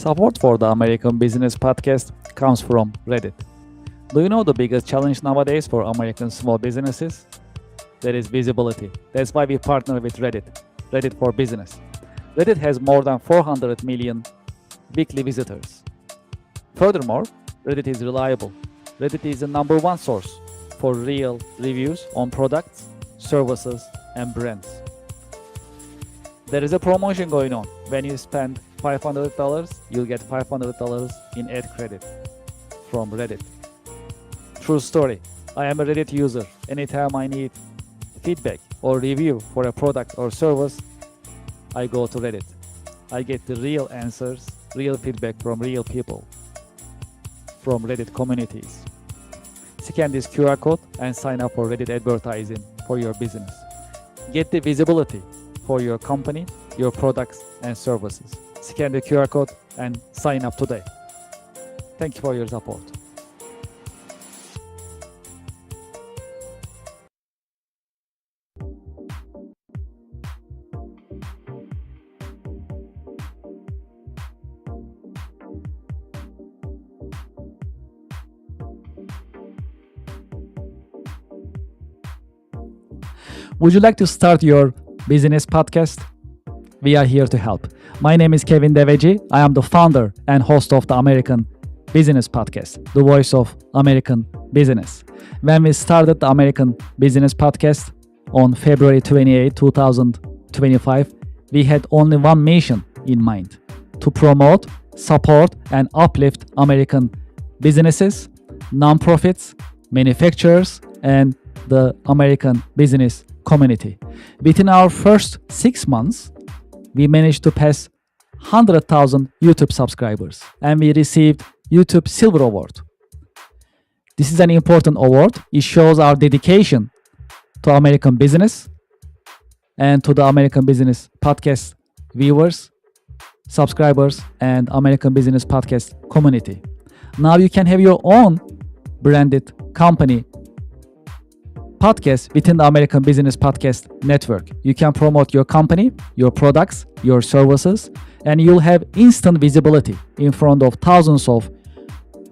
Support for the American Business Podcast comes from Reddit. Do you know the biggest challenge nowadays for American small businesses? That is visibility. That's why we partner with Reddit for Business. Reddit has more than 400 million weekly visitors. Furthermore, Reddit is reliable. Reddit is the number one source for real reviews on products, services, and brands. There is a promotion going on. When you spend $500, you'll get $500 in ad credit from Reddit. True story. I am a Reddit user. Anytime I need feedback or review for a product or service, I go to Reddit. I get the real answers, real feedback from real people, from Reddit communities. Scan this QR code and sign up for Reddit advertising for your business. Get the visibility for your company, your products and services. Scan the QR code and sign up today. Thank you for your support. Would you like to start your business podcast? We are here to help. My name is Kevin Deveci. I am the founder and host of the American Business Podcast, the voice of American business. When we started the American Business Podcast on February 28, 2025, we had only one mission in mind: to promote, support, and uplift American businesses, nonprofits, manufacturers, and the American business community. Within our first 6 months, we managed to pass 100,000 YouTube subscribers, and we received YouTube Silver Award. This is an important award. It shows our dedication to American business and to the American Business Podcast viewers, subscribers, and American Business Podcast community. Now you can have your own branded company podcast within the American Business Podcast network. You can promote your company, your products, your services, and you'll have instant visibility in front of thousands of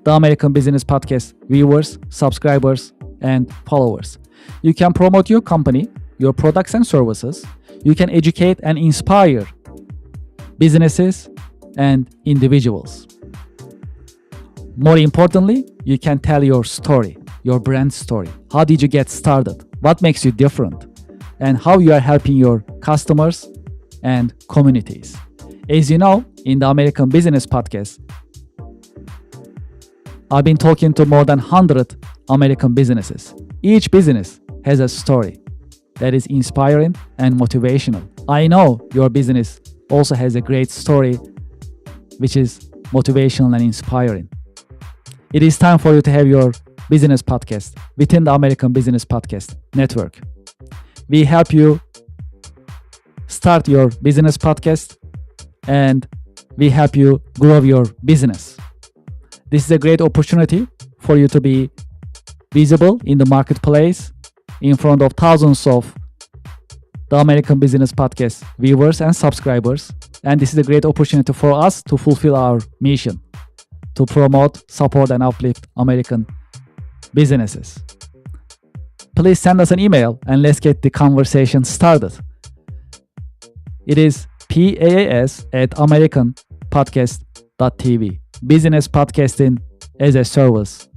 the American Business Podcast viewers, subscribers, and followers. You can promote your company, your products and services. You can educate and inspire businesses and individuals. More importantly, you can tell your story, your brand story. How did you get started? What makes you different? And how you are helping your customers and communities. As you know, in the American Business Podcast, I've been talking to more than 100 American businesses. Each business has a story that is inspiring and motivational. I know your business also has a great story which is motivational and inspiring. It is time for you to have your business podcast within the American Business Podcast network. We help you start your business podcast and we help you grow your business. This is a great opportunity for you to be visible in the marketplace in front of thousands of the American Business Podcast viewers and subscribers. And this is a great opportunity for us to fulfill our mission to promote, support, and uplift American businesses. Please send us an email and let's get the conversation started. It is paas@americanpodcast.tv. Business podcasting as a service.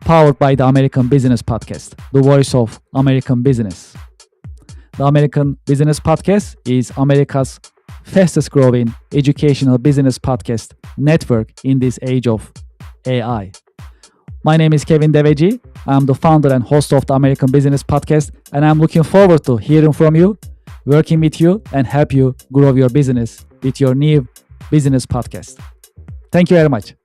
Powered by the American Business Podcast, the voice of American business. The American Business Podcast is America's fastest growing educational business podcast network in this age of AI. My name is Kevin Deveci. I'm the founder and host of the American Business Podcast, and I'm looking forward to hearing from you, working with you, and help you grow your business with your new business podcast. Thank you very much.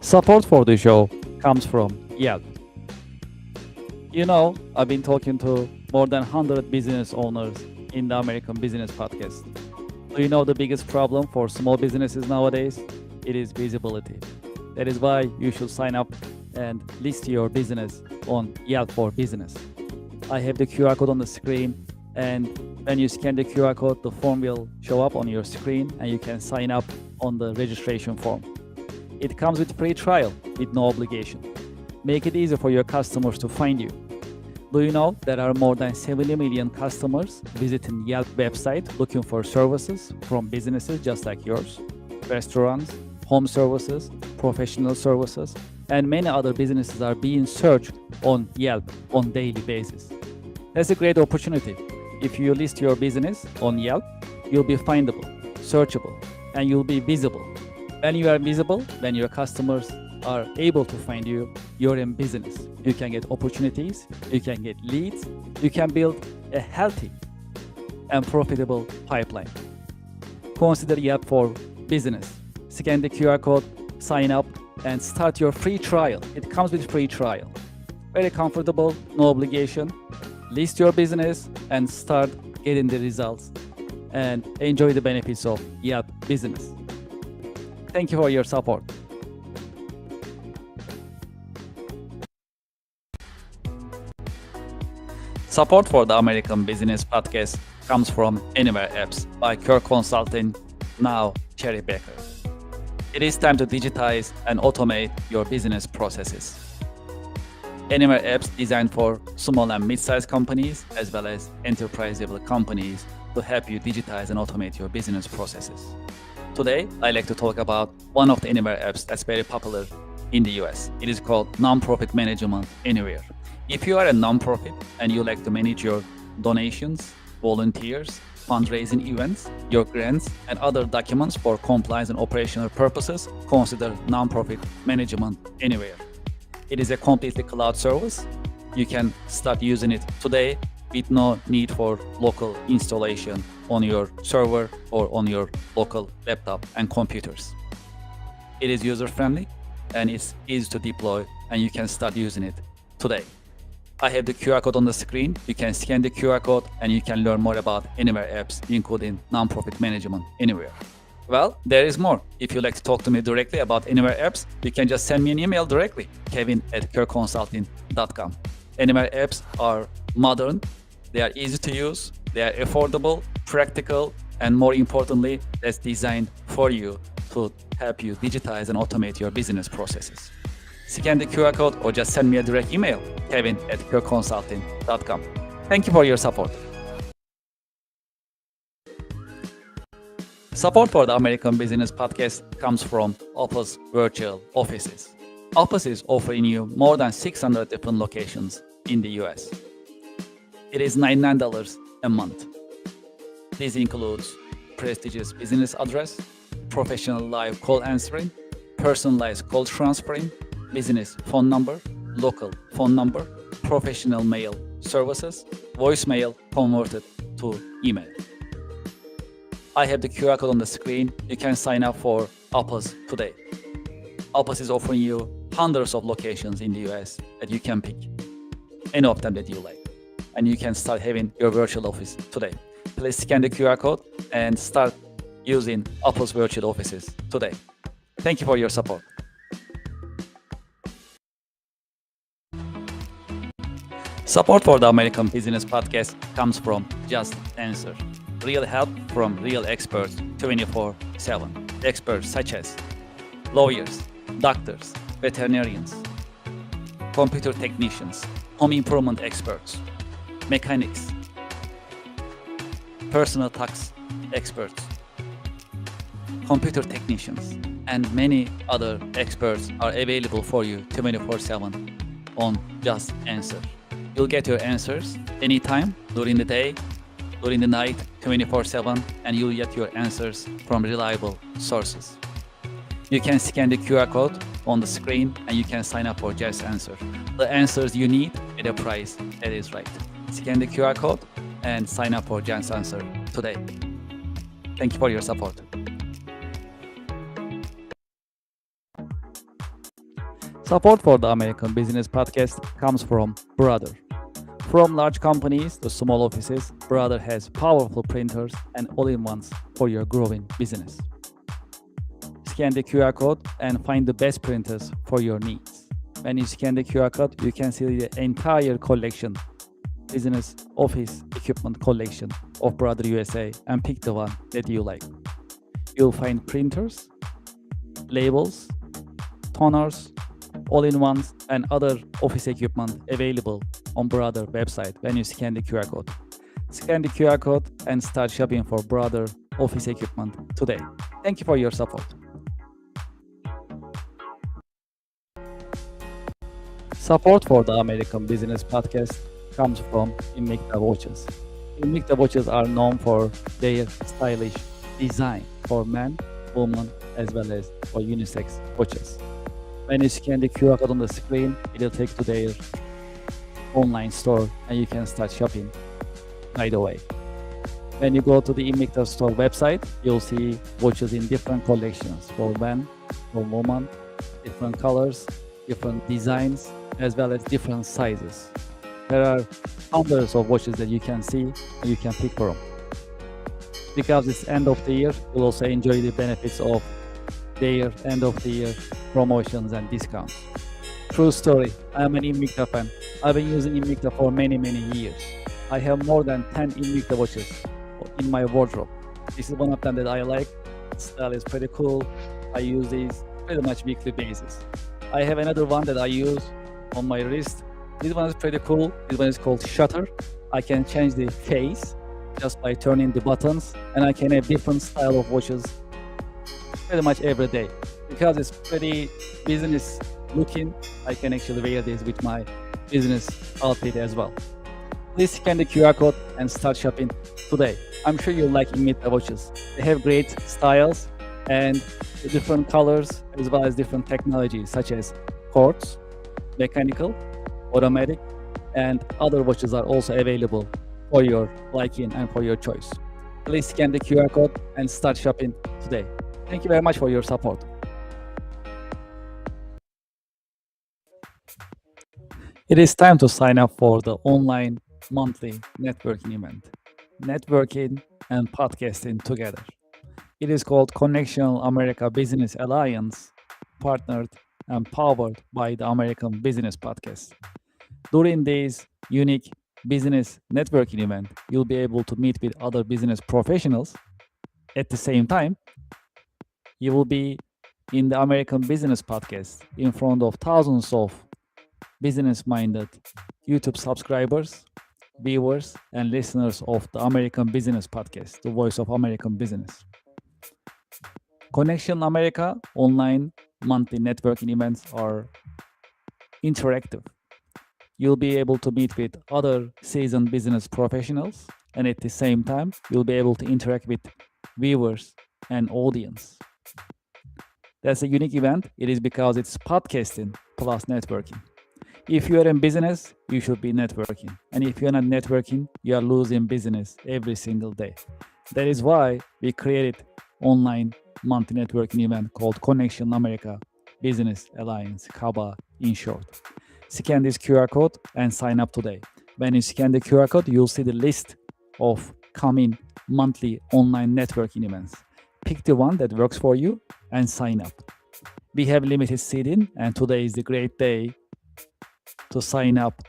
Support for the show comes from Yelp. I've been talking to more than 100 business owners in the American Business Podcast. Do you know the biggest problem for small businesses nowadays? It is visibility. That is why you should sign up and list your business on Yelp for Business. I have the QR code on the screen, and when you scan the QR code, the form will show up on your screen and you can sign up on the registration form. It comes with free trial with no obligation. Make it easy for your customers to find you. Do you know there are more than 70 million customers visiting Yelp website looking for services from businesses just like yours? Restaurants, home services, professional services, and many other businesses are being searched on Yelp on daily basis. That's a great opportunity. If you list your business on Yelp, you'll be findable, searchable, and you'll be visible. When you are visible, when your customers are able to find you, you're in business. You can get opportunities, you can get leads, you can build a healthy and profitable pipeline. Consider Yelp for Business. Scan the QR code, sign up, and start your free trial. It comes with free trial. Very comfortable, no obligation. List your business and start getting the results and enjoy the benefits of Yelp Business. Thank you for your support. Support for the American Business Podcast comes from Anywhere Apps by Kirk Consulting, now Cherry Baker. It is time to digitize and automate your business processes. Anywhere Apps designed for small and mid-sized companies as well as enterprise-level companies to help you digitize and automate your business processes. Today, I'd like to talk about one of the Anywhere apps that's very popular in the US. It is called Nonprofit Management Anywhere. If you are a nonprofit and you like to manage your donations, volunteers, fundraising events, your grants, and other documents for compliance and operational purposes, consider Nonprofit Management Anywhere. It is a completely cloud service. You can start using it today with no need for local installation on your server or on your local laptop and computers. It is user-friendly and it's easy to deploy, and you can start using it today. I have the QR code on the screen. You can scan the QR code and you can learn more about Anywhere apps, including Nonprofit Management Anywhere. Well, there is more. If you'd like to talk to me directly about Anywhere apps, you can just send me an email directly, kevin@kirkconsulting.com. Anywhere apps are modern, they are easy to use, they are affordable, practical, and more importantly, that's designed for you to help you digitize and automate your business processes. Scan the QR code or just send me a direct email, kevin@kirkconsulting.com. Thank you for your support. Support for the American Business Podcast comes from Office Virtual Offices. Office is offering you more than 600 different locations in the US. It is $99 a month. This includes prestigious business address, professional live call answering, personalized call transferring, business phone number, local phone number, professional mail services, voicemail converted to email. I have the QR code on the screen. You can sign up for Office today. Office is offering you hundreds of locations in the US that you can pick, any of them that you like, and you can start having your virtual office today. Please scan the QR code and start using Office Virtual Offices today. Thank you for your support. Support for the American Business Podcast comes from Just Answer. Real help from real experts 24/7. Experts such as lawyers, doctors, veterinarians, computer technicians, home improvement experts, mechanics, personal tax experts, computer technicians, and many other experts are available for you 24/7 on Just Answer. You'll get your answers anytime, during the day, during the night, 24/7, and you'll get your answers from reliable sources. You can scan the QR code on the screen and you can sign up for Just Answer. The answers you need at a price that is right. Scan the QR code and sign up for Just Answer today. Thank you for your support. Support for the American Business Podcast comes from Brother. From large companies to small offices, Brother has powerful printers and all-in-ones for your growing business. Scan the QR code and find the best printers for your needs. When you scan the QR code, you can see the entire collection, business office equipment collection of Brother USA, and pick the one that you like. You'll find printers, labels, toners, all-in-ones, and other office equipment available on Brother website when you scan the QR code. Scan the QR code and start shopping for Brother office equipment today. Thank you for your support. Support for the American Business Podcast comes from Invicta watches. Invicta watches are known for their stylish design for men, women, as well as for unisex watches. When you scan the QR code on the screen, it'll take to their online store and you can start shopping right away. When you go to the Invicta store website, you'll see watches in different collections for men, for women, different colors, different designs, as well as different sizes. There are hundreds of watches that you can see and you can pick from. Because it's end of the year, you'll also enjoy the benefits of their end of the year promotions and discounts. True story, I'm an Invicta fan. I've been using Invicta for many years. I have more than 10 Invicta watches in my wardrobe. This is one of them that I like. The style is pretty cool. I use these pretty much weekly basis. I have another one that I use on my wrist. This one is pretty cool. This one is called Shutter. I can change the face just by turning the buttons, and I can have different style of watches pretty much every day. Because it's pretty business looking, I can actually wear this with my business outfit as well. Please scan the QR code and start shopping today. I'm sure you'll like Invicta watches. They have great styles and different colors as well as different technologies such as quartz, mechanical, automatic, and other watches are also available for your liking and for your choice. Please scan the QR code and start shopping today. Thank you very much for your support. It is time to sign up for the online monthly networking event. Networking and podcasting together. It is called Connection America Business Alliance, partnered and powered by the American Business Podcast. During this unique business networking event, you'll be able to meet with other business professionals. At the same time, you will be in the American Business Podcast in front of thousands of business-minded YouTube subscribers, viewers, and listeners of the American Business Podcast, the voice of American business. Connection America online monthly networking events are interactive. You'll be able to meet with other seasoned business professionals, and at the same time, you'll be able to interact with viewers and audience. That's a unique event. It is because it's podcasting plus networking. If you are in business, you should be networking. And if you're not networking, you are losing business every single day. That is why we created online monthly networking event called Connection America Business Alliance, CABA in short. Scan this QR code and sign up today. When you scan the QR code, you'll see the list of coming monthly online networking events. Pick the one that works for you and sign up. We have limited seating, and today is the great day to sign up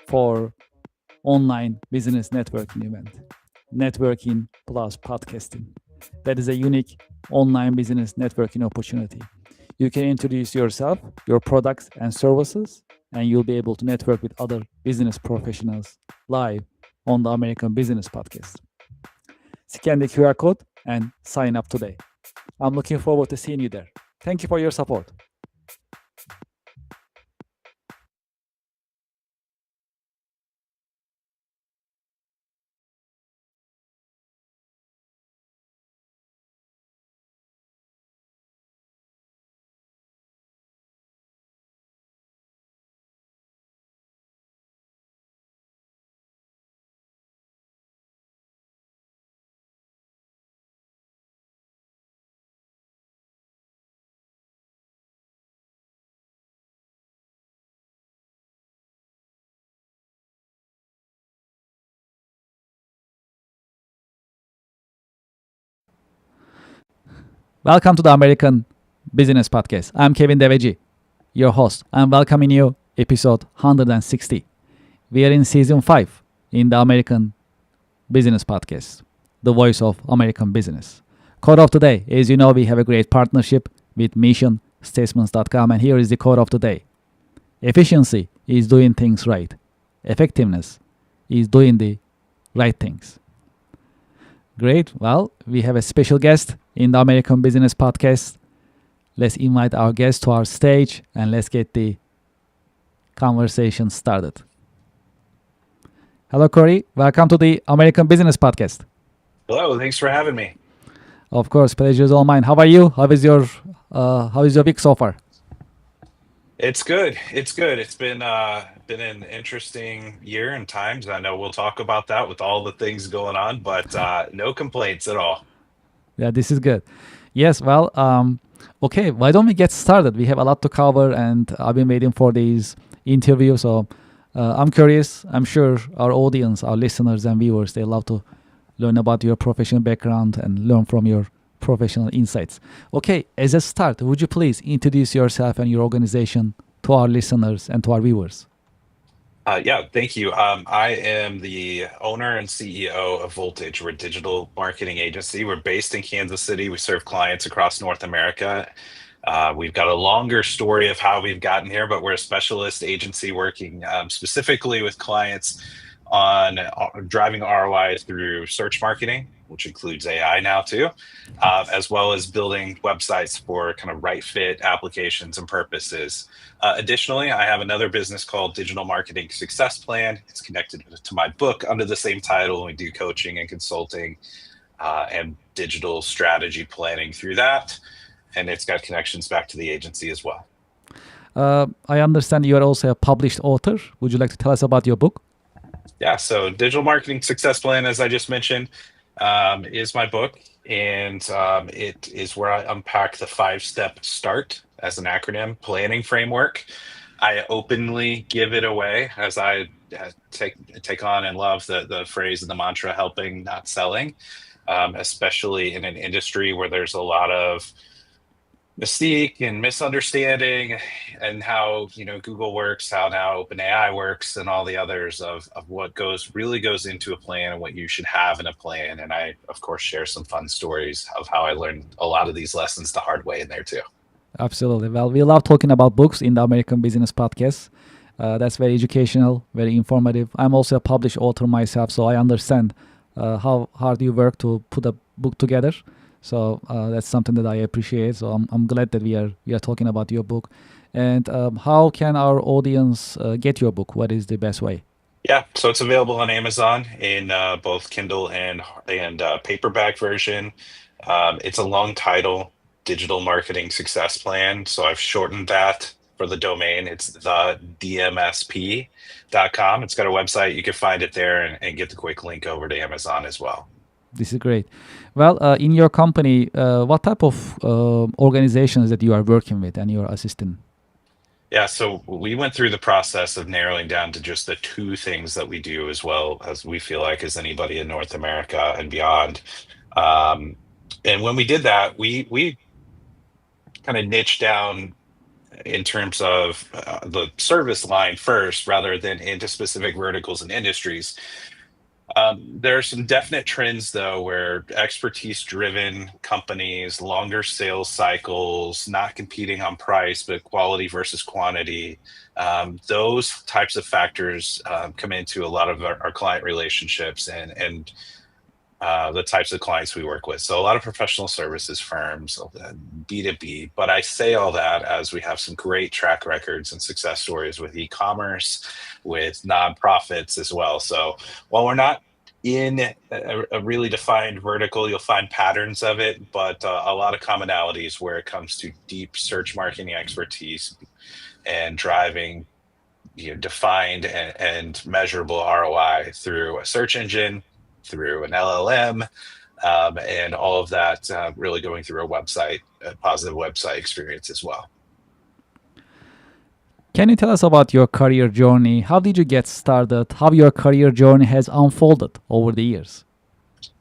for online business networking event. Networking plus podcasting. That is a unique online business networking opportunity. You can introduce yourself, your products and services, and you'll be able to network with other business professionals live on the American Business Podcast. Scan the QR code and sign up today. I'm looking forward to seeing you there. Thank you for your support. Welcome to the American Business Podcast. I'm Kevin Deveji, your host. I'm welcoming you episode 160. We are in season 5 in the American Business Podcast, the voice of American business. Quote of today, as you know, we have a great partnership with missionstatements.com, and here is the quote of today. Efficiency is doing things right. Effectiveness is doing the right things. Great. Well, we have a special guest in the American Business Podcast. Let's invite our guest to our stage and let's get the conversation started. Hello, Corey. Welcome to the American Business Podcast. Hello, thanks for having me. Of course, pleasure is all mine. How are you? How is your week so far? It's good. It's good. It's been an interesting year and times. I know we'll talk about that with all the things going on, but no complaints at all. Yeah, this is good. Yes, well, okay, why don't we get started? We have a lot to cover, and I've been waiting for these interviews. So I'm curious. I'm sure our audience, our listeners and viewers, they love to learn about your professional background and learn from your professional insights. Okay, as a start, would you please introduce yourself and your organization to our listeners and to our viewers? Yeah, thank you. I am the owner and CEO of Voltage. We're a digital marketing agency. We're based in Kansas City. We serve clients across North America. We've got a longer story of how we've gotten here, but we're a specialist agency working specifically with clients on driving ROI through search marketing, which includes AI now too, as well as building websites for kind of right fit applications and purposes. Additionally, I have another business called Digital Marketing Success Plan. It's connected to my book under the same title. We do coaching and consulting and digital strategy planning through that. And it's got connections back to the agency as well. I understand you are also a published author. Would you like to tell us about your book? Yeah, so Digital Marketing Success Plan, as I just mentioned, is my book. And it is where I unpack the 5-step START as an acronym planning framework. I openly give it away as I take on and love the phrase and the mantra helping, not selling, especially in an industry where there's a lot of mystique and misunderstanding and how Google works, how now OpenAI works, and all the others of what really goes into a plan and what you should have in a plan. And I, of course, share some fun stories of how I learned a lot of these lessons the hard way in there too. Absolutely. Well, we love talking about books in the American Business Podcast. That's very educational, very informative. I'm also a published author myself, so I understand how hard you work to put a book together. So that's something that I appreciate. So I'm glad that we are talking about your book. And how can our audience get your book? What is the best way? Yeah, so it's available on Amazon in both Kindle and paperback version. It's a long title, Digital Marketing Success Plan. So I've shortened that for the domain. It's the dmsp.com. It's got a website. You can find it there and get the quick link over to Amazon as well. This is great. Well, in your company, what type of organizations that you are working with and you are assisting? Yeah, so we went through the process of narrowing down to just the 2 things that we do, as well as we feel like as anybody in North America and beyond. And when we did that, we kind of niched down in terms of the service line first, rather than into specific verticals and industries. There are some definite trends, though, where expertise-driven companies, longer sales cycles, not competing on price, but quality versus quantity, those types of factors come into a lot of our client relationships and the types of clients we work with. So a lot of professional services firms, B2B. But I say all that as we have some great track records and success stories with e-commerce, with nonprofits as well. So while we're not in a really defined vertical, you'll find patterns of it, but a lot of commonalities where it comes to deep search marketing expertise and driving defined and measurable ROI through a search engine, through an LLM, and all of that really going through a positive website experience as well. Can you tell us about your career journey? How did you get started? How your career journey has unfolded over the years?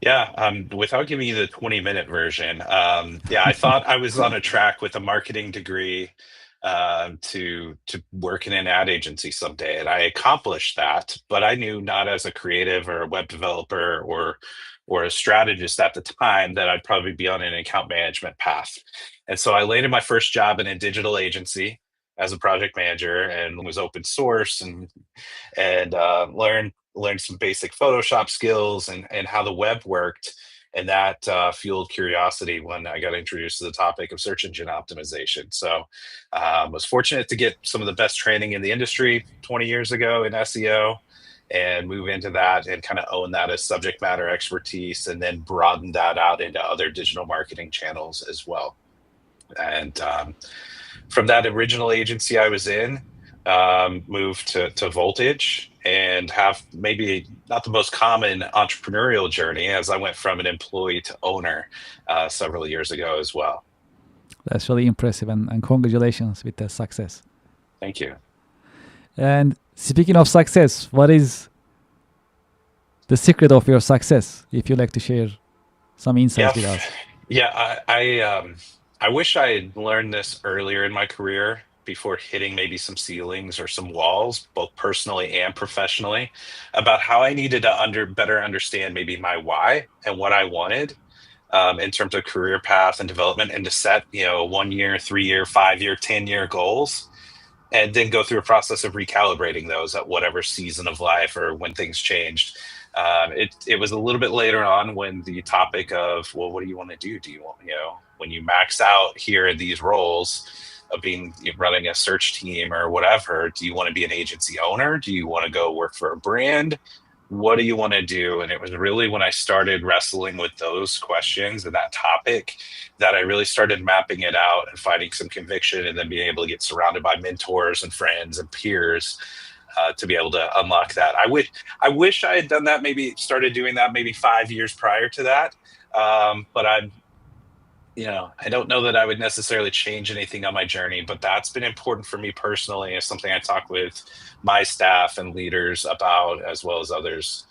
Yeah, without giving you the 20-minute version, yeah, I thought I was on a track with a marketing degree to work in an ad agency someday, and I accomplished that. But I knew not as a creative or a web developer or a strategist at the time that I'd probably be on an account management path. And so I landed my first job in a digital agency as a project manager and was open source and learned some basic Photoshop skills and how the web worked. And that fueled curiosity when I got introduced to the topic of search engine optimization. So was fortunate to get some of the best training in the industry 20 years ago in SEO and move into that and kind of own that as subject matter expertise and then broaden that out into other digital marketing channels as well. And from that original agency I was in, moved to Voltage and have maybe not the most common entrepreneurial journey as I went from an employee to owner several years ago as well. That's really impressive, and congratulations with the success. Thank you. And speaking of success, what is the secret of your success? If you like to share some Yeah, insights with us. yeah. I wish I had learned this earlier in my career before hitting maybe some ceilings or some walls, both personally and professionally, about how I needed to better understand maybe my why and what I wanted in terms of career path and development, and to set 1 year, 3 year, 5 year, 10 year goals and then go through a process of recalibrating those at whatever season of life or when things changed. It was a little bit later on when the topic of, well, what do you want to do? Do you want, when you max out here in these roles of being running a search team or whatever, do you want to be an agency owner? Do you want to go work for a brand? What do you want to do? And it was really when I started wrestling with those questions and that topic that I really started mapping it out and finding some conviction and then being able to get surrounded by mentors and friends and peers to be able to unlock that. I wish I had done that, maybe started doing that maybe 5 years prior to that. But I don't know that I would necessarily change anything on my journey, but that's been important for me personally. It's something I talk with my staff and leaders about, as well as others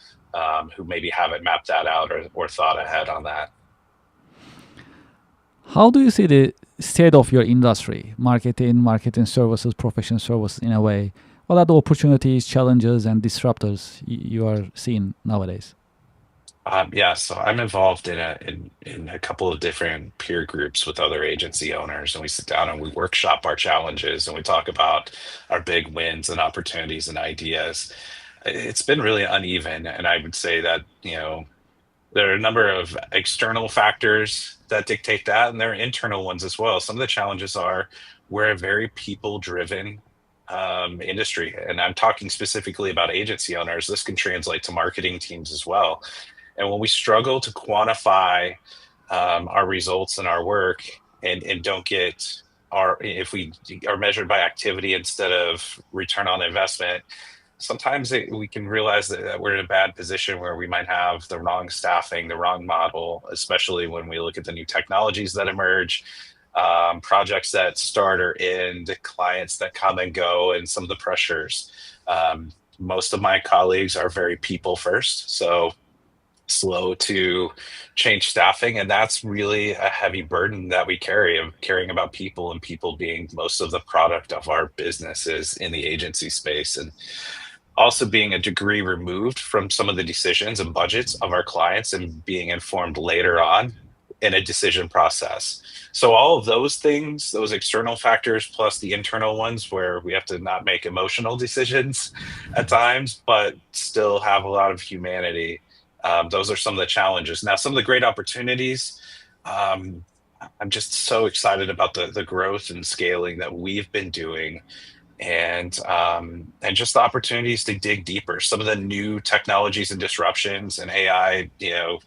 who maybe haven't mapped that out or thought ahead on that. How do you see the state of your industry, marketing services, professional services in a way? What are the opportunities, challenges, and disruptors you are seeing nowadays? Yeah, so I'm involved in a couple of different peer groups with other agency owners, and we sit down and we workshop our challenges and we talk about our big wins and opportunities and ideas. It's been really uneven, and I would say that there are a number of external factors that dictate that, and there are internal ones as well. Some of the challenges are we're a very people-driven industry, and I'm talking specifically about agency owners. This can translate to marketing teams as well. And when we struggle to quantify our results and our work and don't get if we are measured by activity instead of return on investment, sometimes we can realize that we're in a bad position where we might have the wrong staffing, the wrong model, especially when we look at the new technologies that emerge, projects that start or end, clients that come and go, and some of the pressures. Most of my colleagues are very people first, so slow to change staffing, and that's really a heavy burden that we carry of caring about people and people being most of the product of our businesses in the agency space, and also being a degree removed from some of the decisions and budgets of our clients and being informed later on in a decision process. So all of those things, those external factors plus the internal ones where we have to not make emotional decisions at times but still have a lot of humanity, those are some of the challenges. Now, some of the great opportunities, I'm just so excited about the growth and scaling that we've been doing, and just the opportunities to dig deeper. Some of the new technologies and disruptions and AI,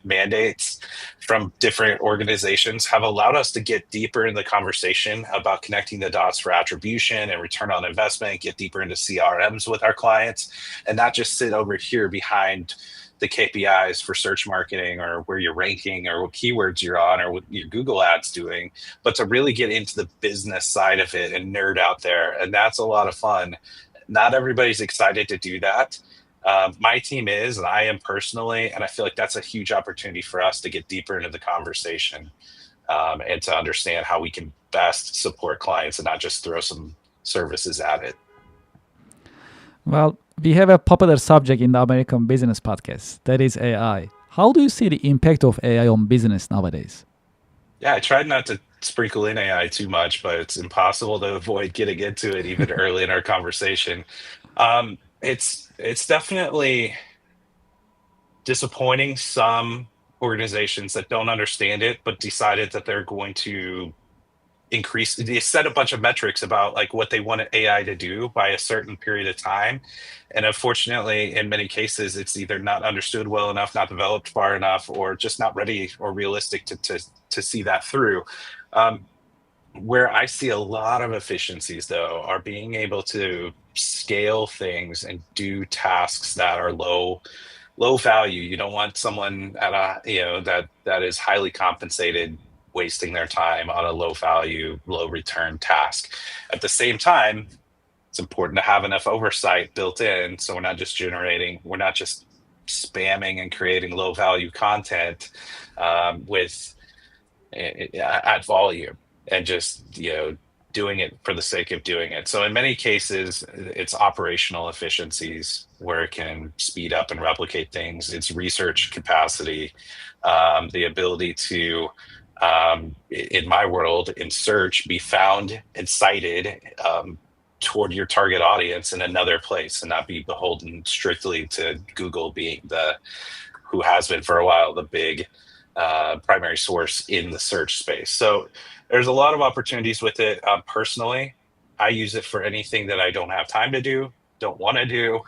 mandates from different organizations have allowed us to get deeper in the conversation about connecting the dots for attribution and return on investment, get deeper into CRMs with our clients, and not just sit over here behind the KPIs for search marketing or where you're ranking or what keywords you're on or what your Google ads doing, but to really get into the business side of it and nerd out there. And that's a lot of fun. Not everybody's excited to do that. My team is, and I am personally, and I feel like that's a huge opportunity for us to get deeper into the conversation, and to understand how we can best support clients and not just throw some services at it. Well, we have a popular subject in the American business podcast, that is AI. How do you see the impact of AI on business nowadays? Yeah, I tried not to sprinkle in AI too much, but it's impossible to avoid getting into it even early in our conversation. It's definitely disappointing some organizations that don't understand it, but decided that they're going to increase, they set a bunch of metrics about like what they want AI to do by a certain period of time. And unfortunately, in many cases, it's either not understood well enough, not developed far enough, or just not ready or realistic to see that through. Um, where I see a lot of efficiencies though are being able to scale things and do tasks that are low value. You don't want someone at a, that is highly compensated wasting their time on a low value, low return task. At the same time, it's important to have enough oversight built in so we're not just spamming and creating low value content, with at volume, and just doing it for the sake of doing it. So in many cases, it's operational efficiencies where it can speed up and replicate things. It's research capacity, the ability to, in my world, in search, be found and cited, toward your target audience in another place and not be beholden strictly to Google being the, who has been for a while, the big primary source in the search space. So there's a lot of opportunities with it. Personally, I use it for anything that I don't have time to do, don't want to do,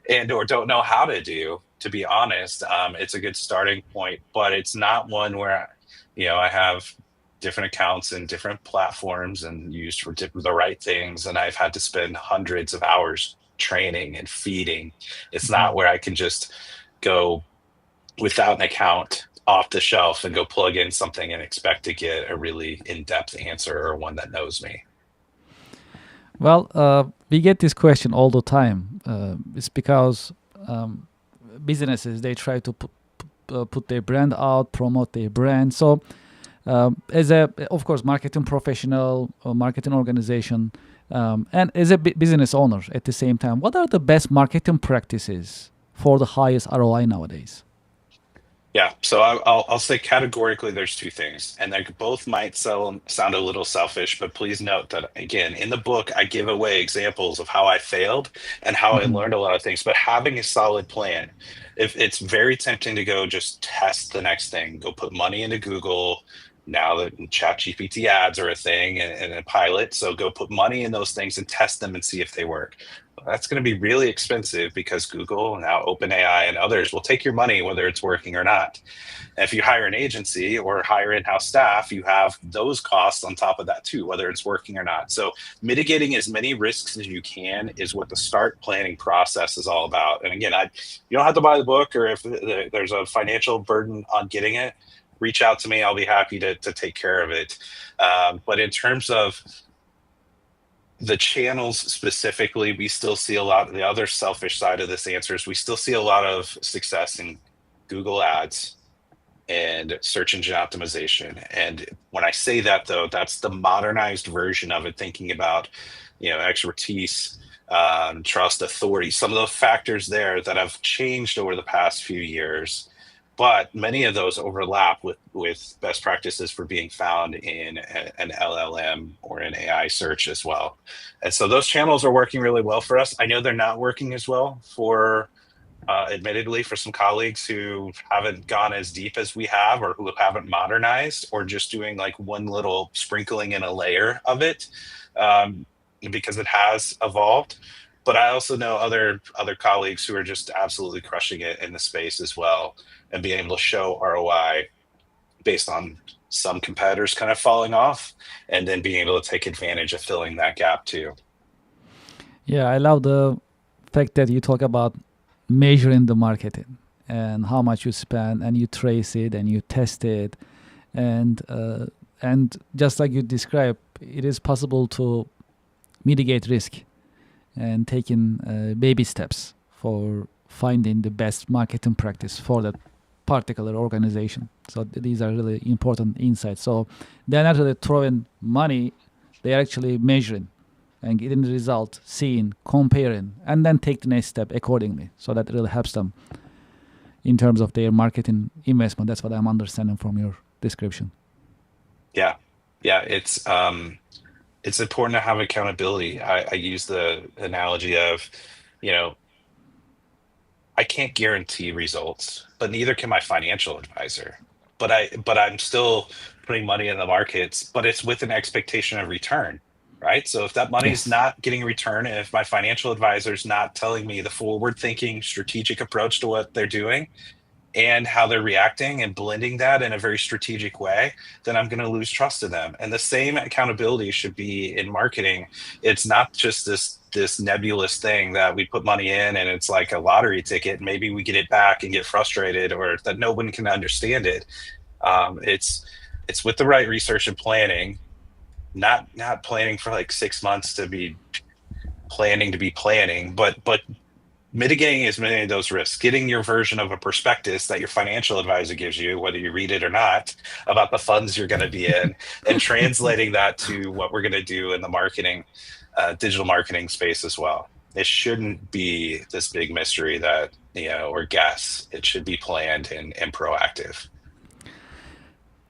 and or don't know how to do. To be honest, it's a good starting point, but it's not one where I have different accounts and different platforms and used for the right things, and I've had to spend hundreds of hours training and feeding. It's not where I can just go without an account off the shelf and go plug in something and expect to get a really in-depth answer or one that knows me. Well, we get this question all the time. It's because businesses, they try to put their brand out, promote their brand. So, as a, of course, marketing professional or marketing organization, and as a business owner at the same time, what are the best marketing practices for the highest ROI nowadays? Yeah, so I'll say categorically there's two things, and they both might sound a little selfish, but please note that again, in the book, I give away examples of how I failed and how I Mhm. learned a lot of things. But having a solid plan, if it's very tempting to go just test the next thing, go put money into Google. Now that ChatGPT ads are a thing and a pilot, so go put money in those things and test them and see if they work. That's going to be really expensive because Google, now OpenAI, and others will take your money whether it's working or not. And if you hire an agency or hire in-house staff, you have those costs on top of that too, whether it's working or not. So mitigating as many risks as you can is what the start planning process is all about. And again, you don't have to buy the book, or if there's a financial burden on getting it, reach out to me. I'll be happy to take care of it. But in terms of the channels specifically, we still see a lot of the other selfish side of this answer is we still see a lot of success in Google ads and search engine optimization. And when I say that though, that's the modernized version of it, thinking about, expertise, trust, authority, some of the factors there that have changed over the past few years. But many of those overlap with best practices for being found in an LLM or an AI search as well. And so those channels are working really well for us. I know they're not working as well for, admittedly, for some colleagues who haven't gone as deep as we have, or who haven't modernized, or just doing like one little sprinkling in a layer of it, because it has evolved. But I also know other colleagues who are just absolutely crushing it in the space as well, and being able to show ROI based on some competitors kind of falling off, and then being able to take advantage of filling that gap too. Yeah, I love the fact that you talk about measuring the marketing and how much you spend, and you trace it and you test it, and just like you described, it is possible to mitigate risk and taking baby steps for finding the best marketing practice for that particular organization. So these are really important insights. So they're not really throwing money, they're actually measuring and getting the result, seeing, comparing, and then take the next step accordingly. So that really helps them in terms of their marketing investment. That's what I'm understanding from your description. Yeah. Yeah. It's important to have accountability. I use the analogy of, you know, I can't guarantee results, but neither can my financial advisor. But I'm still putting money in the markets, but it's with an expectation of return, right? So if that money's Yes. not getting a return, and if my financial advisor's not telling me the forward thinking strategic approach to what they're doing, and how they're reacting and blending that in a very strategic way, then I'm going to lose trust in them. And the same accountability should be in marketing. It's not just this nebulous thing that we put money in and it's like a lottery ticket. Maybe we get it back and get frustrated, or that no one can understand it. It's with the right research and planning, not planning for like 6 months to be planning, but mitigating as many of those risks, getting your version of a prospectus that your financial advisor gives you, whether you read it or not, about the funds you're going to be in, and translating that to what we're going to do in the marketing, digital marketing space as well. It shouldn't be this big mystery that, or guess. It should be planned and proactive.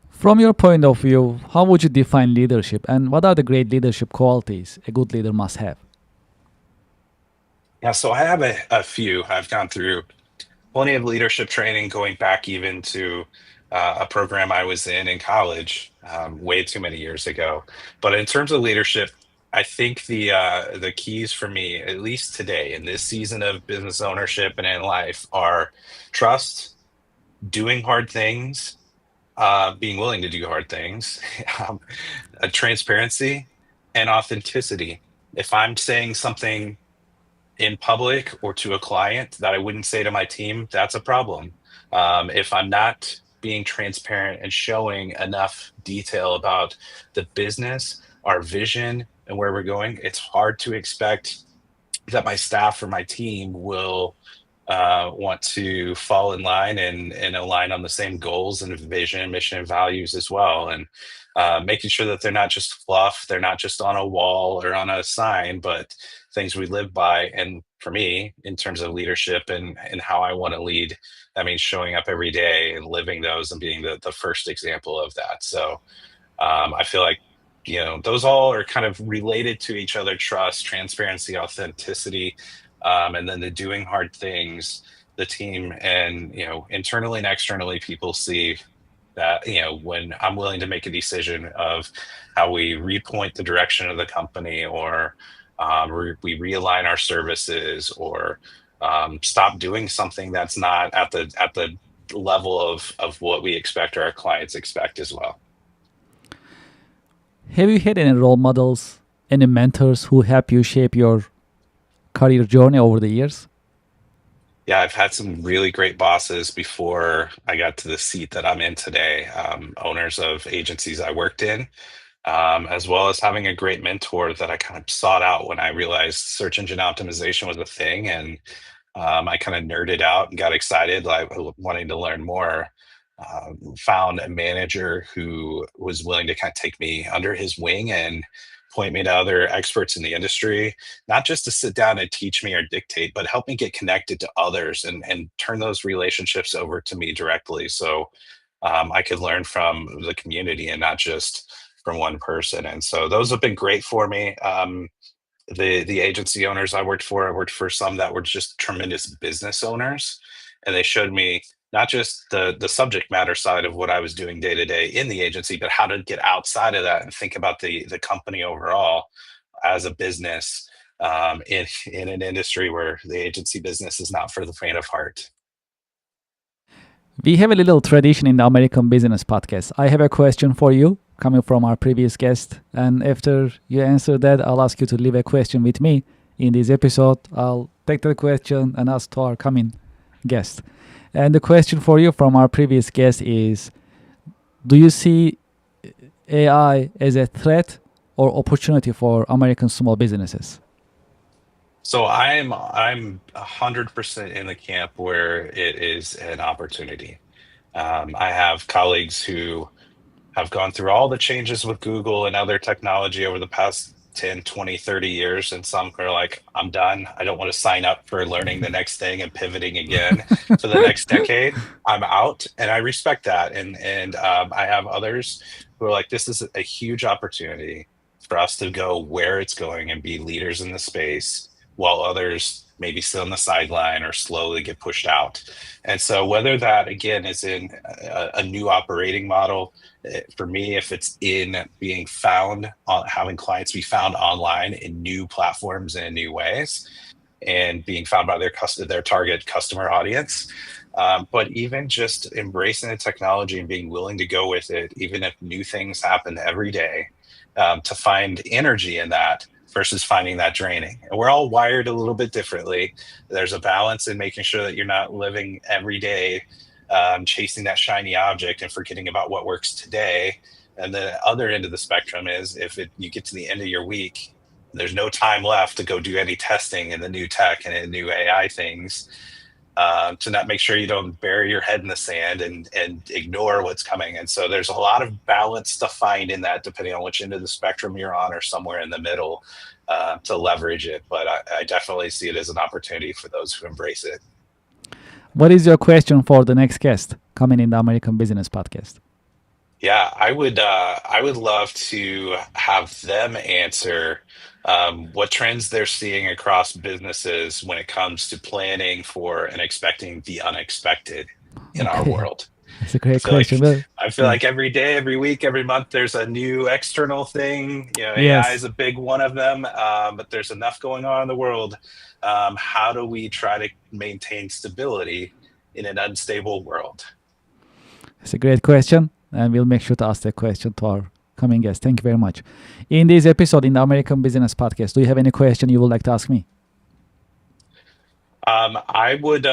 From your point of view, how would you define leadership, and what are the great leadership qualities a good leader must have? Yeah, so I have a few. I've gone through plenty of leadership training, going back even to a program I was in college, way too many years ago. But in terms of leadership, I think the keys for me, at least today in this season of business ownership and in life, are trust, doing hard things, being willing to do hard things, um, transparency, and authenticity. If I'm saying something in public or to a client that I wouldn't say to my team, that's a problem. If I'm not being transparent and showing enough detail about the business, our vision, and where we're going, it's hard to expect that my staff or my team will want to fall in line and align on the same goals and vision, mission, and values as well. And making sure that they're not just fluff, they're not just on a wall or on a sign, but things we live by. And for me, in terms of leadership and how I want to lead, that means showing up every day and living those and being the first example of that. So I feel like, those all are kind of related to each other: trust, transparency, authenticity, and then the doing hard things. The team and, internally and externally, people see that, when I'm willing to make a decision of how we repoint the direction of the company, or we realign our services, or stop doing something that's not at the level of what we expect or our clients expect as well. Have you had any role models, any mentors who help you shape your career journey over the years? Yeah, I've had some really great bosses before I got to the seat that I'm in today, owners of agencies I worked in, as well as having a great mentor that I kind of sought out when I realized search engine optimization was a thing. And I kind of nerded out and got excited, like wanting to learn more. Found a manager who was willing to kind of take me under his wing and point me to other experts in the industry, not just to sit down and teach me or dictate, but help me get connected to others and turn those relationships over to me directly. So I could learn from the community and not just from one person. And so those have been great for me. The agency owners I worked for some that were just tremendous business owners, and they showed me not just the subject matter side of what I was doing day to day in the agency, but how to get outside of that and think about the company overall as a business, in an industry where the agency business is not for the faint of heart. We have a little tradition in the American Business Podcast. I have a question for you coming from our previous guest. And after you answer that, I'll ask you to leave a question with me in this episode. I'll take the question and ask to our coming guest. And the question for you from our previous guest is, do you see AI as a threat or opportunity for American small businesses? So I'm 100% in the camp where it is an opportunity. I have colleagues who have gone through all the changes with Google and other technology over the past 10, 20, 30 years. And some are like, I'm done. I don't want to sign up for learning the next thing and pivoting again for the next decade. I'm out. And I respect that. And I have others who are like, this is a huge opportunity for us to go where it's going and be leaders in the space while others maybe sit on the sideline or slowly get pushed out. And so whether that again is in a new operating model, for me, if it's in being found, having clients be found online in new platforms and in new ways, and being found by their target customer audience. But even just embracing the technology and being willing to go with it, even if new things happen every day, to find energy in that versus finding that draining. And we're all wired a little bit differently. There's a balance in making sure that you're not living every day chasing that shiny object and forgetting about what works today. And the other end of the spectrum is you get to the end of your week, there's no time left to go do any testing in the new tech and in new AI things, to not make sure you don't bury your head in the sand and ignore what's coming. And so there's a lot of balance to find in that, depending on which end of the spectrum you're on or somewhere in the middle, to leverage it. But I definitely see it as an opportunity for those who embrace it. What is your question for the next guest coming in the American Business Podcast? Yeah, I would love to have them answer what trends they're seeing across businesses when it comes to planning for and expecting the unexpected in our Okay, world. that's a I great feel question. like Well, I feel yeah. like every day, every week, every month, there's a new external thing. AI is Yes, a big one of them, but there's enough going on in the world. How do we try to maintain stability in an unstable world? it's a great question, and we'll make sure to ask that question to our coming guest. Thank you very much. In this episode in the American Business Podcast, do you have any question you would like to ask me? I would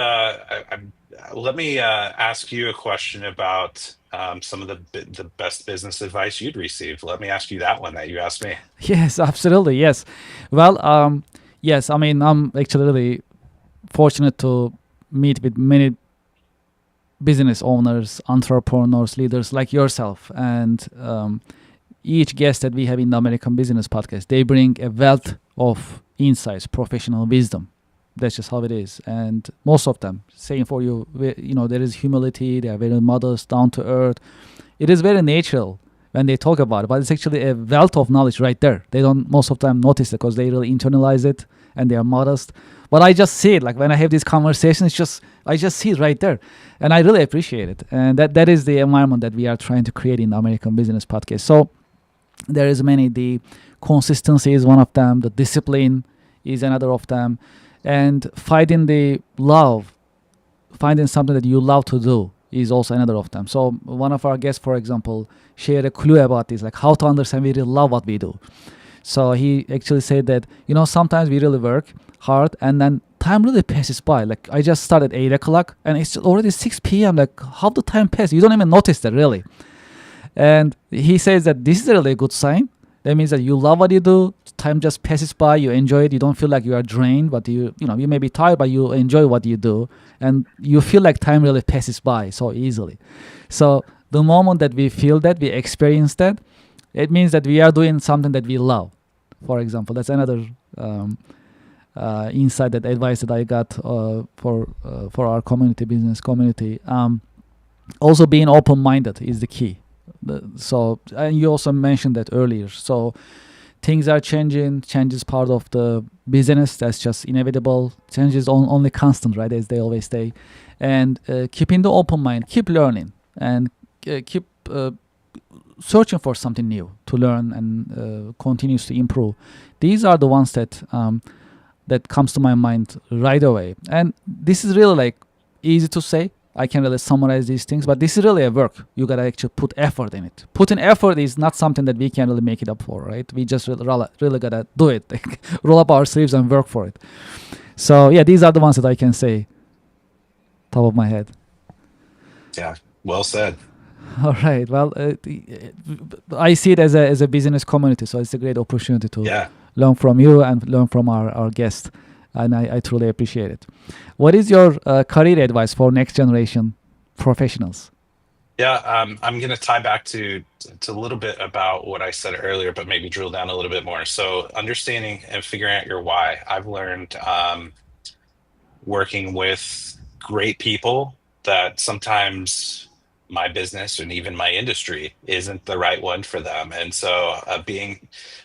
let me ask you a question about some of the best business advice you'd received. Let me ask you that one that you asked me. Yes, absolutely. Yes. Well, yes. I mean, I'm actually really fortunate to meet with many business owners, entrepreneurs, leaders like yourself, and each guest that we have in the American Business Podcast, they bring a wealth of insights, professional wisdom. That's just how it is. And most of them, same for you, there is humility. They are very modest, down to earth. It is very natural when they talk about it, but it's actually a wealth of knowledge right there. They don't most of the time notice it because they really internalize it and they are modest. But I just see it, like when I have these conversations, I just see it right there, and I really appreciate it. And that is the environment that we are trying to create in the American Business Podcast. So there is many. The consistency is one of them. The discipline is another of them, and finding something that you love to do is also another of them. So one of our guests, for example, shared a clue about this, like how to understand we really love what we do. So he actually said that, sometimes we really work hard and then time really passes by. Like I just started 8 o'clock and it's already 6 p.m. Like how the time pass? You don't even notice that really. And he says that this is a really good sign. That means that you love what you do. Time just passes by. You enjoy it. You don't feel like you are drained, but you may be tired, but you enjoy what you do, and you feel like time really passes by so easily. So the moment that we feel that, we experience that, it means that we are doing something that we love. For example, that's another insight, that advice that I got for our community, business community. Also, being open-minded is the key. So, and you also mentioned that earlier. So, things are changing. Change is part of the business. That's just inevitable. Change is only constant, right? As they always say. And keeping the open mind, keep learning, and keep searching for something new to learn and continues to improve. These are the ones that comes to my mind right away. And this is really like easy to say. I can really summarize these things, but this is really a work. You gotta actually put effort in it. Putting effort is not something that we can really make it up for, right? We just really gotta do it, roll up our sleeves and work for it. So yeah, these are the ones that I can say, top of my head. Yeah, well said. All right. Well, I see it as a business community, so it's a great opportunity to Yeah. learn from you and learn from our guest. And I truly appreciate it. What is your career advice for next generation professionals? Yeah, I'm going to tie back to a little bit about what I said earlier, but maybe drill down a little bit more. So, understanding and figuring out your why. I've learned working with great people that sometimes my business and even my industry isn't the right one for them. And so,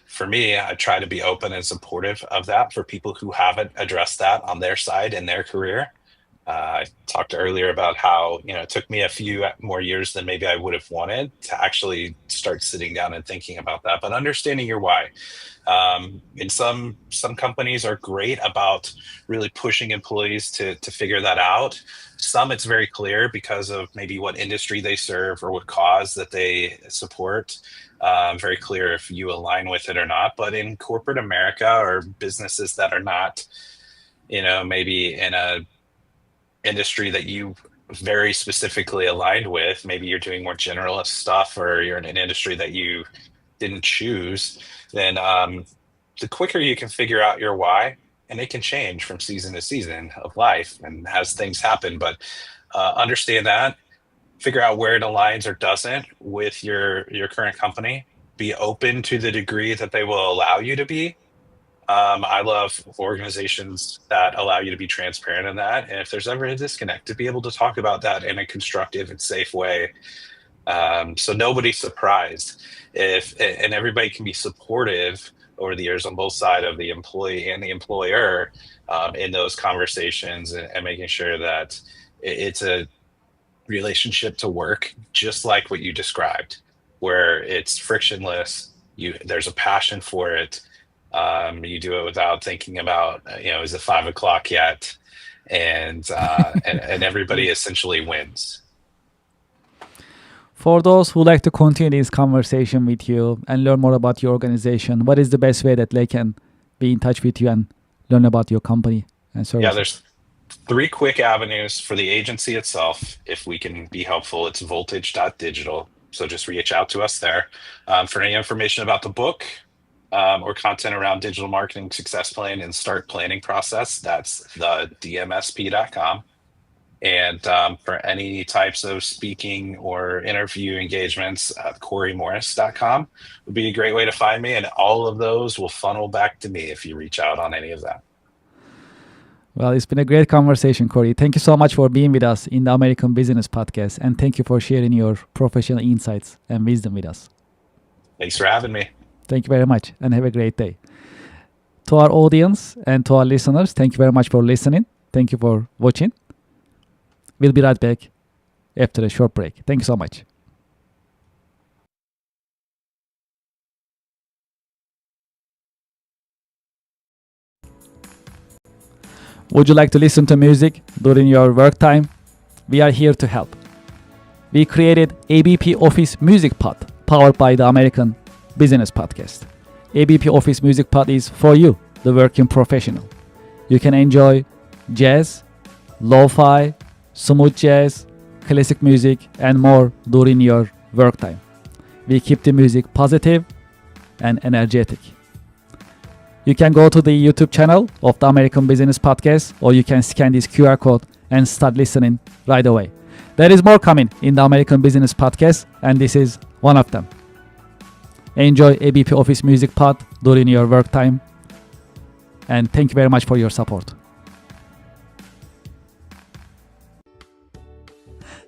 for me, I try to be open and supportive of that for people who haven't addressed that on their side in their career. I talked earlier about how, it took me a few more years than maybe I would have wanted to actually start sitting down and thinking about that, but understanding your why. And some companies are great about really pushing employees to figure that out. Some it's very clear because of maybe what industry they serve or what cause that they support. Very clear if you align with it or not. But in corporate America or businesses that are not, maybe in a industry that you very specifically aligned with, maybe you're doing more generalist stuff or you're in an industry that you didn't choose, then the quicker you can figure out your why, and it can change from season to season of life and as things happen, but understand that, figure out where it aligns or doesn't with your current company, be open to the degree that they will allow you to be. I love organizations that allow you to be transparent in that. And if there's ever a disconnect, to be able to talk about that in a constructive and safe way. So nobody's surprised and everybody can be supportive over the years on both sides of the employee and the employer in those conversations and making sure that it's a relationship to work, just like what you described, where it's frictionless. There's a passion for it. You do it without thinking about, is it 5 o'clock yet? And everybody essentially wins. For those who like to continue this conversation with you and learn more about your organization, what is the best way that they can be in touch with you and learn about your company and services? Yeah, there's 3 quick avenues for the agency itself. If we can be helpful, it's voltage.digital. So just reach out to us there. For any information about the book or content around digital marketing success plan and start planning process, that's the dmsp.com. And for any types of speaking or interview engagements, corymorris.com would be a great way to find me. And all of those will funnel back to me if you reach out on any of that. Well, it's been a great conversation, Corey. Thank you so much for being with us in the American Business Podcast. And thank you for sharing your professional insights and wisdom with us. Thanks for having me. Thank you very much and have a great day. To our audience and to our listeners, thank you very much for listening. Thank you for watching. We'll be right back after a short break. Thank you so much. Would you like to listen to music during your work time? We are here to help. We created ABP Office Music Pod, powered by the American Business Podcast. ABP Office Music Pod is for you, the working professional. You can enjoy jazz, lo-fi, smooth jazz, classic music, and more during your work time. We keep the music positive and energetic. You can go to the YouTube channel of the American Business Podcast, or you can scan this QR code and start listening right away. There is more coming in the American Business Podcast, and this is one of them. Enjoy ABP Office Music Pod during your work time, and thank you very much for your support.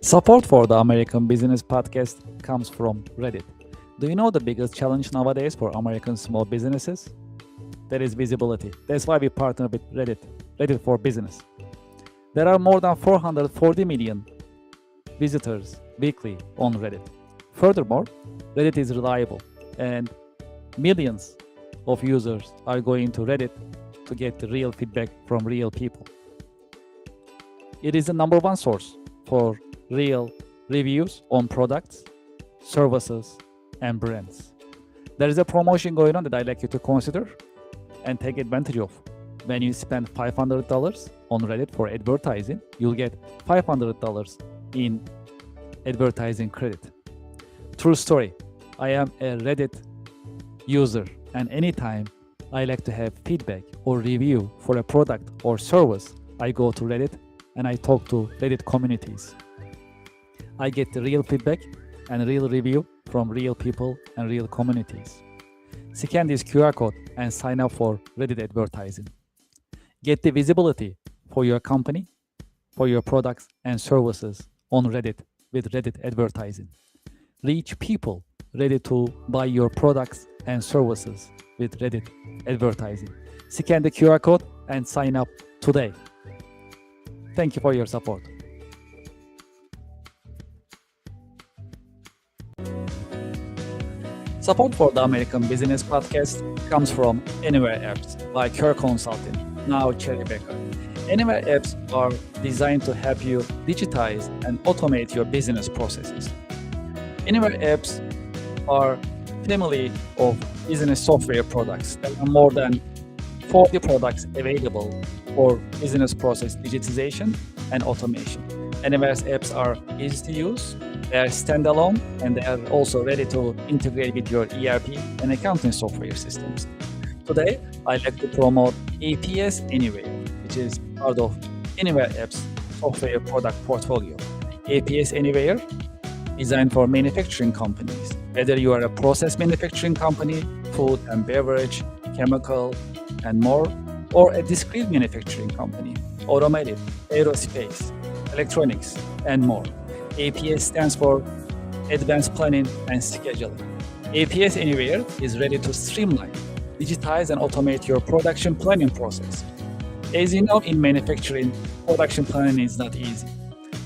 Support for the American Business Podcast comes from Reddit. Do you know the biggest challenge nowadays for American small businesses? That is visibility. That's why we partner with Reddit for Business. There are more than 440 million visitors weekly on Reddit. Furthermore, Reddit is reliable and millions of users are going to Reddit to get the real feedback from real people. It is the number one source for real reviews on products, services, and brands. There is a promotion going on that I'd like you to consider and take advantage of. When you spend $500 on Reddit for advertising, you'll get $500 in advertising credit. True story. I am a Reddit user, and anytime I like to have feedback or review for a product or service, I go to Reddit and I talk to Reddit communities. I get the real feedback and real review from real people and real communities. Scan this QR code and sign up for Reddit advertising. Get the visibility for your company, for your products and services on Reddit with Reddit advertising. Reach people ready to buy your products and services with Reddit advertising. Scan the QR code and sign up today. Thank you for your support. Support for the American Business Podcast comes from Anywhere Apps by Kirk Consulting, now Cherry Baker. Anywhere Apps are designed to help you digitize and automate your business processes. Anywhere Apps are family of business software products. There are more than 40 products available for business process digitization and automation. Anywhere's apps are easy to use, they are standalone, and they are also ready to integrate with your ERP and accounting software systems. Today, I'd like to promote APS Anywhere, which is part of Anywhere Apps software product portfolio. APS Anywhere, designed for manufacturing companies. Whether you are a process manufacturing company, food and beverage, chemical, and more, or a discrete manufacturing company, automotive, aerospace, electronics, and more. APS stands for Advanced Planning and Scheduling. APS Anywhere is ready to streamline, digitize, and automate your production planning process. As you know, in manufacturing, production planning is not easy.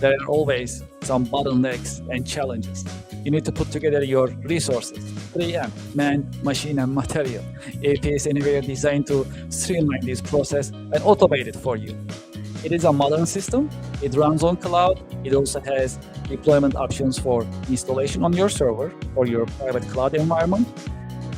There are always some bottlenecks and challenges. You need to put together your resources, 3M, man, machine, and material. APS Anywhere designed to streamline this process and automate it for you. It is a modern system. It runs on cloud. It also has deployment options for installation on your server or your private cloud environment.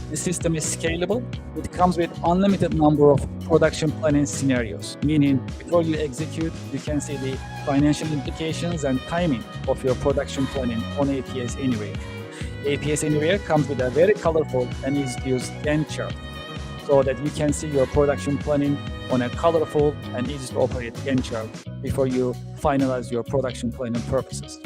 The system is scalable. It comes with unlimited number of production planning scenarios, meaning before you execute, you can see the financial implications and timing of your production planning on APS Anywhere. APS Anywhere comes with a very colorful and easy-to-use Gantt chart so that you can see your production planning on a colorful and easy-to-operate Gantt chart before you finalize your production planning purposes.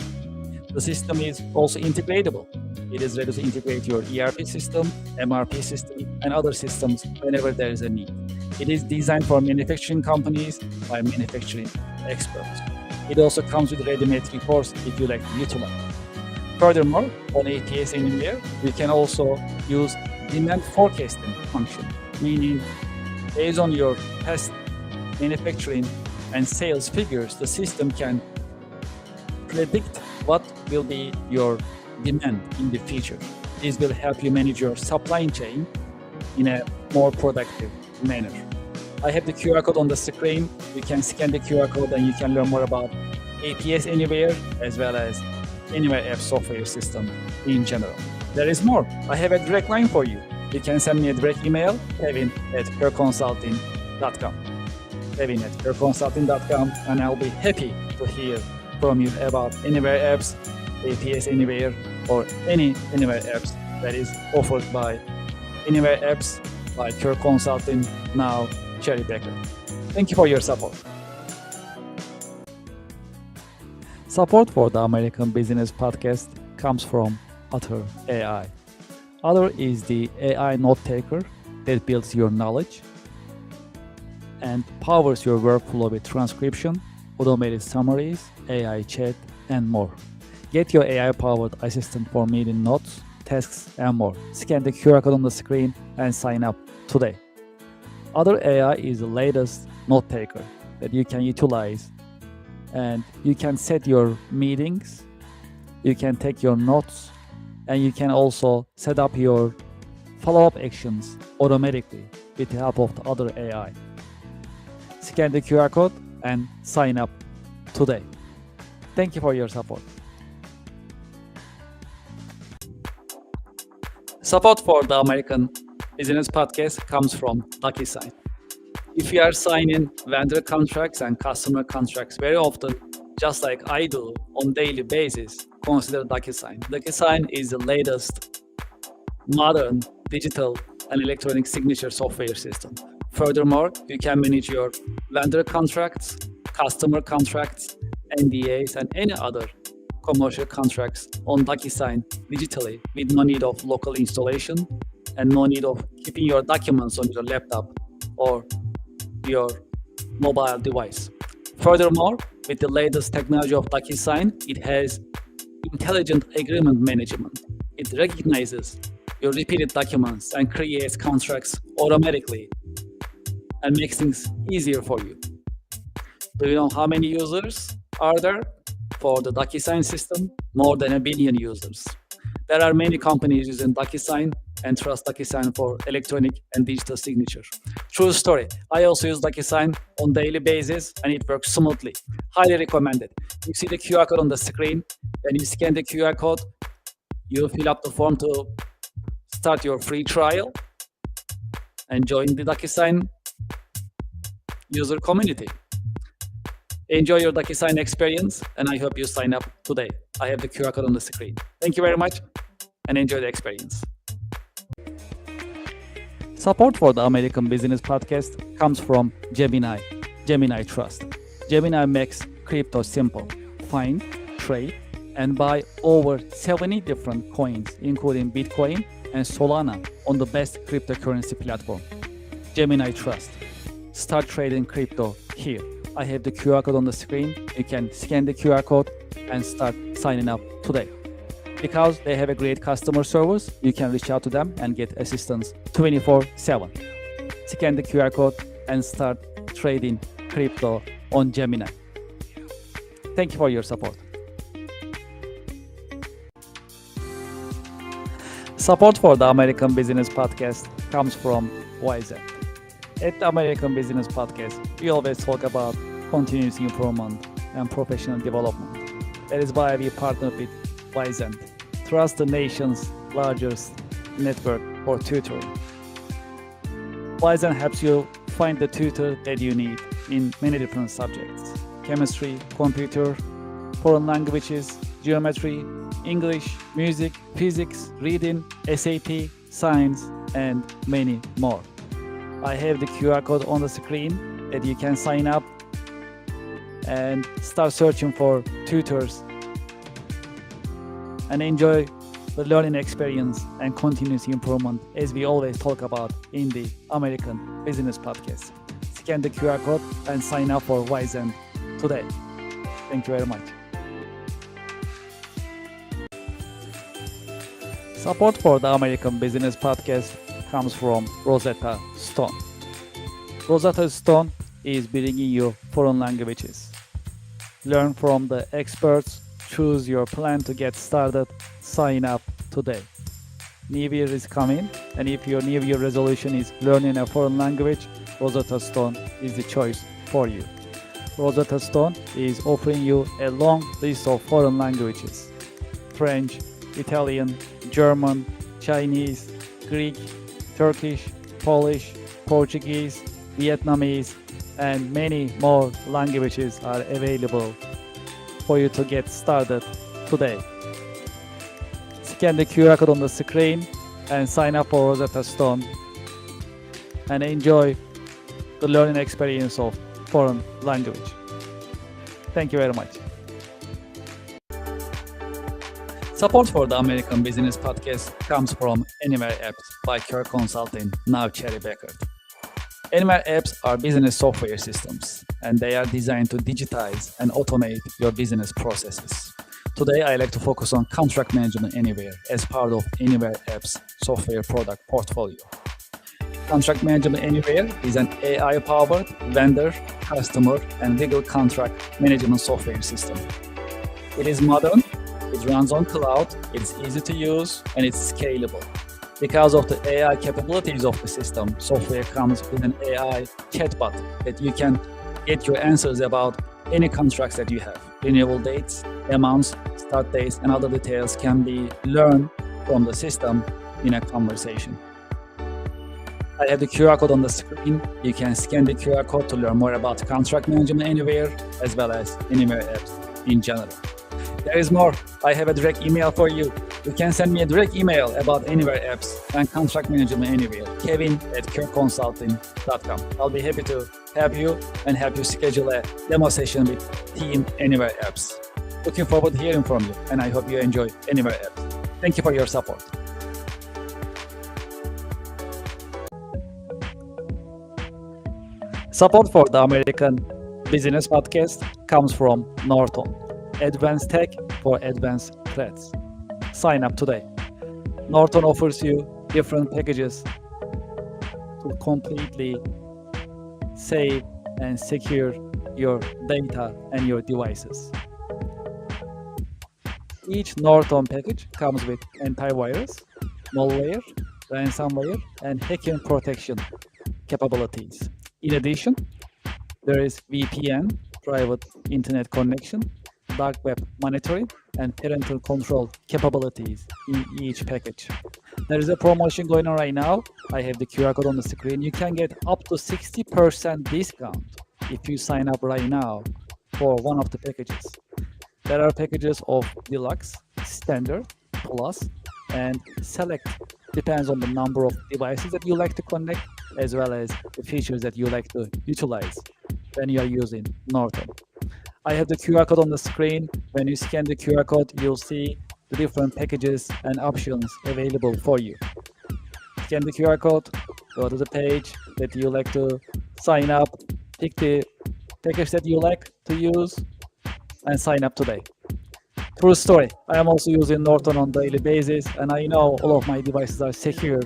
The system is also integratable. It is ready to integrate your ERP system, MRP system, and other systems whenever there is a need. It is designed for manufacturing companies by manufacturing experts. It also comes with ready-made reports if you like to utilize. Furthermore, on APS Anywhere, you can also use demand forecasting function, meaning based on your past manufacturing and sales figures, the system can predict what will be your demand in the future. This will help you manage your supply chain in a more productive manner. I have the QR code on the screen. You can scan the QR code and you can learn more about APS Anywhere as well as Anywhere App software system in general. There is more. I have a direct line for you. You can send me a direct email, kevin@perconsulting.com. kevin@perconsulting.com, and I'll be happy to hear from you about Anywhere Apps, APS Anywhere, or any Anywhere Apps that is offered by Anywhere Apps by Kirk Consulting, now Cherry Baker. Thank you for your support. Support for the American Business Podcast comes from Otter AI. Otter is the AI note taker that builds your knowledge and powers your workflow with transcription, automated summaries, AI chat, and more. Get your AI-powered assistant for meeting notes, tasks, and more. Scan the QR code on the screen and sign up today. Otter AI is the latest note taker that you can utilize, and you can set your meetings, you can take your notes, and you can also set up your follow-up actions automatically with the help of the Otter AI. Scan the QR code and sign up today. Thank you for your support. Support for the American Business Podcast comes from DocuSign. If you are signing vendor contracts and customer contracts very often, just like I do on daily basis, consider DocuSign. DocuSign is the latest modern digital and electronic signature software system. Furthermore, you can manage your vendor contracts, customer contracts, NDAs, and any other commercial contracts on DocuSign digitally with no need of local installation and no need of keeping your documents on your laptop or your mobile device. Furthermore, with the latest technology of DocuSign, it has intelligent agreement management. It recognizes your repeated documents and creates contracts automatically and makes things easier for you. Do you know how many users are there for the DocuSign system? More than 1 billion users. There are many companies using DocuSign and trust DocuSign for electronic and digital signature. True story. I also use DocuSign on daily basis and it works smoothly. Highly recommended. You see the QR code on the screen. When you scan the QR code, you fill up the form to start your free trial and join the DocuSign user community. Enjoy your DocuSign experience, and I hope you sign up today. I have the QR code on the screen. Thank you very much, and enjoy the experience. Support for the American Business Podcast comes from Gemini, Gemini Trust. Gemini makes crypto simple. Find, trade, and buy over 70 different coins, including Bitcoin and Solana, on the best cryptocurrency platform. Gemini Trust. Start trading crypto here. I have the QR code on the screen. You can scan the QR code and start signing up today. Because they have a great customer service, you can reach out to them and get assistance 24/7. Scan the QR code and start trading crypto on Gemini. Thank you for your support. Support for the American Business Podcast comes from YZ. At the American Business Podcast, we always talk about continuous improvement and professional development. That is why we partner with YZ, trust the nation's largest network for tutoring. YZ helps you find the tutor that you need in many different subjects: chemistry, computer, foreign languages, geometry, English, music, physics, reading, SAT, science, and many more. I have the QR code on the screen that you can sign up and start searching for tutors and enjoy the learning experience and continuous improvement as we always talk about in the American Business Podcast. Scan the QR code and sign up for YZ today. Thank you very much. Support for the American Business Podcast comes from Rosetta Stone. Rosetta Stone is bringing you foreign languages. Learn from the experts, choose your plan to get started, sign up today. New Year is coming, and if your New Year resolution is learning a foreign language, Rosetta Stone is the choice for you. Rosetta Stone is offering you a long list of foreign languages: French, Italian, German, Chinese, Greek, Turkish, Polish, Portuguese, Vietnamese, and many more languages are available for you to get started today. Scan the QR code on the screen and sign up for Rosetta Stone and enjoy the learning experience of foreign language. Thank you very much. Support for the American Business Podcast comes from Anywhere Apps by Kirk Consulting, now Cherry Beckert. Anywhere Apps are business software systems, and they are designed to digitize and automate your business processes. Today, I like to focus on contract management anywhere as part of Anywhere Apps software product portfolio. Contract Management Anywhere is an AI-powered vendor, customer, and legal contract management software system. It is modern, it runs on cloud, it's easy to use, and it's scalable. Because of the AI capabilities of the system, software comes with an AI chatbot that you can get your answers about any contracts that you have. Renewal dates, amounts, start dates, and other details can be learned from the system in a conversation. I have the QR code on the screen. You can scan the QR code to learn more about Contract Management Anywhere, as well as Anywhere Apps in general. There is more. I have a direct email for you. You can send me a direct email about Anywhere apps and contract management anywhere. Kevin@kirkconsulting.com. I'll be happy to help you and help you schedule a demo session with Team Anywhere apps. Looking forward to hearing from you, and I hope you enjoy Anywhere apps. Thank you for your support. Support for the American Business Podcast comes from Norton, advanced tech for advanced threats. Sign up today. Norton offers you different packages to completely save and secure your data and your devices. Each Norton package comes with antivirus, malware, ransomware, and hacking protection capabilities. In addition, there is VPN, private internet connection, dark web monitoring, and parental control capabilities in each package. There is a promotion going on right now. I have the QR code on the screen. You can get up to 60% discount if you sign up right now for one of the packages. There are packages of Deluxe, Standard, Plus, and Select. Depends on the number of devices that you like to connect, as well as the features that you like to utilize when you are using Norton. I have the QR code on the screen. When you scan the QR code, you'll see the different packages and options available for you. Scan the QR code, go to the page that you like to sign up, pick the package that you like to use, and sign up today. True story. I am also using Norton on a daily basis, and I know all of my devices are secure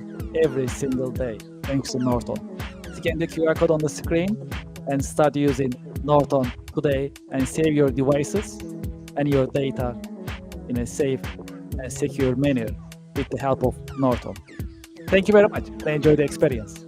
every single day, thanks to Norton. Scan the QR code on the screen and start using Norton today and save your devices and your data in a safe and secure manner with the help of Norton. Thank you very much and enjoy the experience.